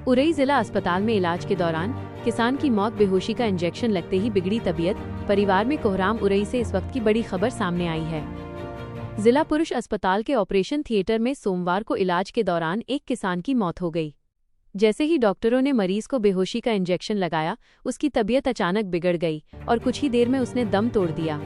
उरई जिला अस्पताल में इलाज के दौरान किसान की मौत, बेहोशी का इंजेक्शन लगते ही बिगड़ी तबीयत। परिवार में कोहराम। उरई से इस वक्त की बड़ी खबर सामने आई है। जिला पुरुष अस्पताल के ऑपरेशन थिएटर में सोमवार को इलाज के दौरान एक किसान की मौत हो गई। जैसे ही डॉक्टरों ने मरीज को बेहोशी का इंजेक्शन लगाया, उसकी तबीयत अचानक बिगड़ गई और कुछ ही देर में उसने दम तोड़ दिया।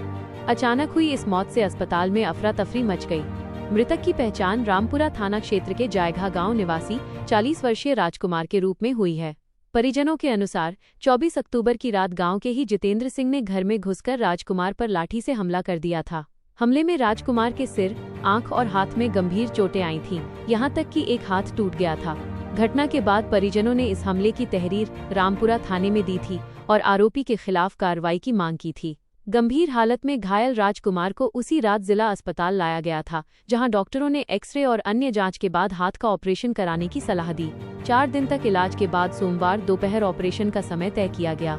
अचानक हुई इस मौत से अस्पताल में अफरा तफरी मच गई। मृतक की पहचान रामपुरा थाना क्षेत्र के जायघा गांव निवासी 40 वर्षीय राजकुमार के रूप में हुई है। परिजनों के अनुसार 24 अक्टूबर की रात गांव के ही जितेंद्र सिंह ने घर में घुसकर राजकुमार पर लाठी से हमला कर दिया था। हमले में राजकुमार के सिर, आंख और हाथ में गंभीर चोटें आई थीं, यहां तक कि एक हाथ टूट गया था। घटना के बाद परिजनों ने इस हमले की तहरीर रामपुरा थाने में दी थी और आरोपी के खिलाफ कार्रवाई की मांग की थी। गंभीर हालत में घायल राजकुमार को उसी रात जिला अस्पताल लाया गया था, जहां डॉक्टरों ने एक्सरे और अन्य जांच के बाद हाथ का ऑपरेशन कराने की सलाह दी। 4 दिन तक इलाज के बाद सोमवार दोपहर ऑपरेशन का समय तय किया गया।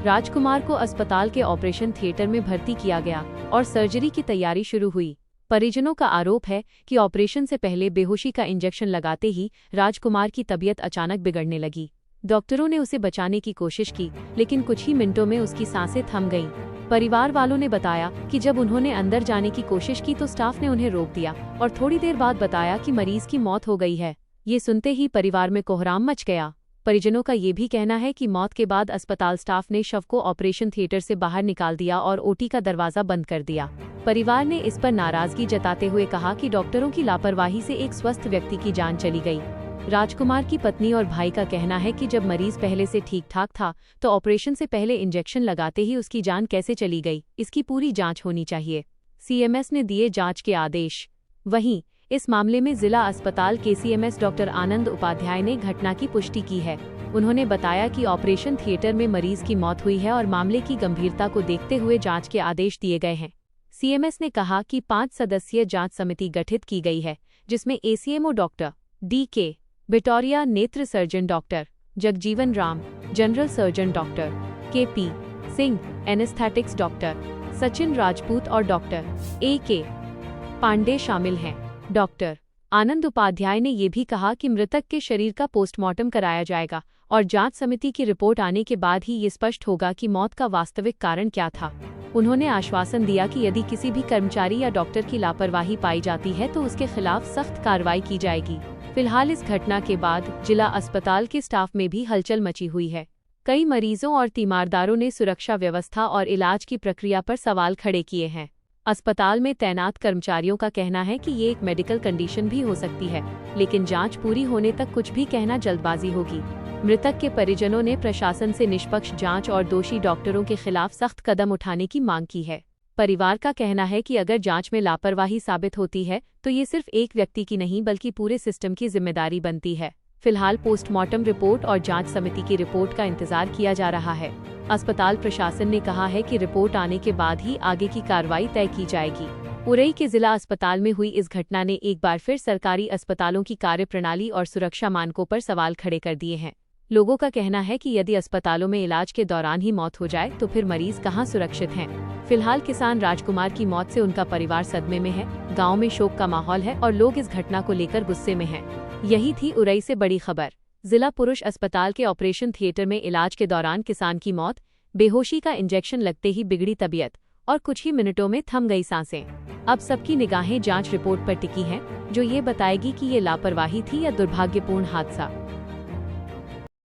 राजकुमार को अस्पताल के ऑपरेशन थिएटर में भर्ती किया गया और सर्जरी की तैयारी शुरू हुई। परिजनों का आरोप है कि ऑपरेशन से पहले बेहोशी का इंजेक्शन लगाते ही राजकुमार की तबीयत अचानक बिगड़ने लगी। डॉक्टरों ने उसे बचाने की कोशिश की, लेकिन कुछ ही मिनटों में उसकी सांसें थम गईं। परिवार वालों ने बताया कि जब उन्होंने अंदर जाने की कोशिश की तो स्टाफ ने उन्हें रोक दिया और थोड़ी देर बाद बताया कि मरीज की मौत हो गई है। ये सुनते ही परिवार में कोहराम मच गया। परिजनों का ये भी कहना है कि मौत के बाद अस्पताल स्टाफ ने शव को ऑपरेशन थिएटर से बाहर निकाल दिया और ओटी का दरवाजा बंद कर दिया। परिवार ने इस पर नाराजगी जताते हुए कहा कि डॉक्टरों की लापरवाही से एक स्वस्थ व्यक्ति की जान चली गई। राजकुमार की पत्नी और भाई का कहना है कि जब मरीज पहले से ठीक ठाक था तो ऑपरेशन से पहले इंजेक्शन लगाते ही उसकी जान कैसे चली गई, इसकी पूरी जांच होनी चाहिए। सीएमएस ने दिए जांच के आदेश। वहीं इस मामले में जिला अस्पताल के सीएमएस डॉक्टर आनंद उपाध्याय ने घटना की पुष्टि की है। उन्होंने बताया कि ऑपरेशन थिएटर में मरीज की मौत हुई है और मामले की गंभीरता को देखते हुए जांच के आदेश दिए गए हैं। सीएमएस ने कहा कि 5 सदस्यीय जांच समिति गठित की गई है, जिसमें एसीएमओ डॉक्टर DK बिटोरिया, नेत्र surgeon doctor Jagjivan Ram, general surgeon doctor KP Singh, anaesthetics doctor Sachin Rajput और डॉक्टर AK पांडे शामिल हैं। डॉक्टर आनंद उपाध्याय ने ये भी कहा कि मृतक के शरीर का पोस्टमार्टम कराया जाएगा और जांच समिति की रिपोर्ट आने के बाद ही ये स्पष्ट होगा कि मौत का वास्तविक कारण क्या था। उन्होंने आश्वासन दिया कि यदि किसी भी कर्मचारी या डॉक्टर की लापरवाही पाई जाती है तो उसके खिलाफ सख्त कार्रवाई की जाएगी। फिलहाल इस घटना के बाद जिला अस्पताल के स्टाफ में भी हलचल मची हुई है। कई मरीजों और तीमारदारों ने सुरक्षा व्यवस्था और इलाज की प्रक्रिया पर सवाल खड़े किए हैं। अस्पताल में तैनात कर्मचारियों का कहना है कि ये एक मेडिकल कंडीशन भी हो सकती है, लेकिन जांच पूरी होने तक कुछ भी कहना जल्दबाजी होगी। मृतक के परिजनों ने प्रशासन से निष्पक्ष जांच और दोषी डॉक्टरों के खिलाफ सख्त कदम उठाने की मांग की है। परिवार का कहना है कि अगर जांच में लापरवाही साबित होती है तो ये सिर्फ एक व्यक्ति की नहीं बल्कि पूरे सिस्टम की जिम्मेदारी बनती है। फिलहाल पोस्टमार्टम रिपोर्ट और जांच समिति की रिपोर्ट का इंतजार किया जा रहा है। अस्पताल प्रशासन ने कहा है कि रिपोर्ट आने के बाद ही आगे की कार्रवाई तय की जाएगी। उरई के जिला अस्पताल में हुई इस घटना ने एक बार फिर सरकारी अस्पतालों की कार्यप्रणाली और सुरक्षा मानकों पर सवाल खड़े कर दिए हैं। लोगों का कहना है कि यदि अस्पतालों में इलाज के दौरान ही मौत हो जाए तो फिर मरीज कहां सुरक्षित हैं। फिलहाल किसान राजकुमार की मौत से उनका परिवार सदमे में है। गांव में शोक का माहौल है और लोग इस घटना को लेकर गुस्से में हैं। यही थी उरई से बड़ी खबर। जिला पुरुष अस्पताल के ऑपरेशन थिएटर में इलाज के दौरान किसान की मौत, बेहोशी का इंजेक्शन लगते ही बिगड़ी तबीयत और कुछ ही मिनटों में थम गई सांसें। अब सबकी निगाहें जांच रिपोर्ट पर टिकी हैं, जो ये बताएगी कि ये लापरवाही थी या दुर्भाग्यपूर्ण हादसा।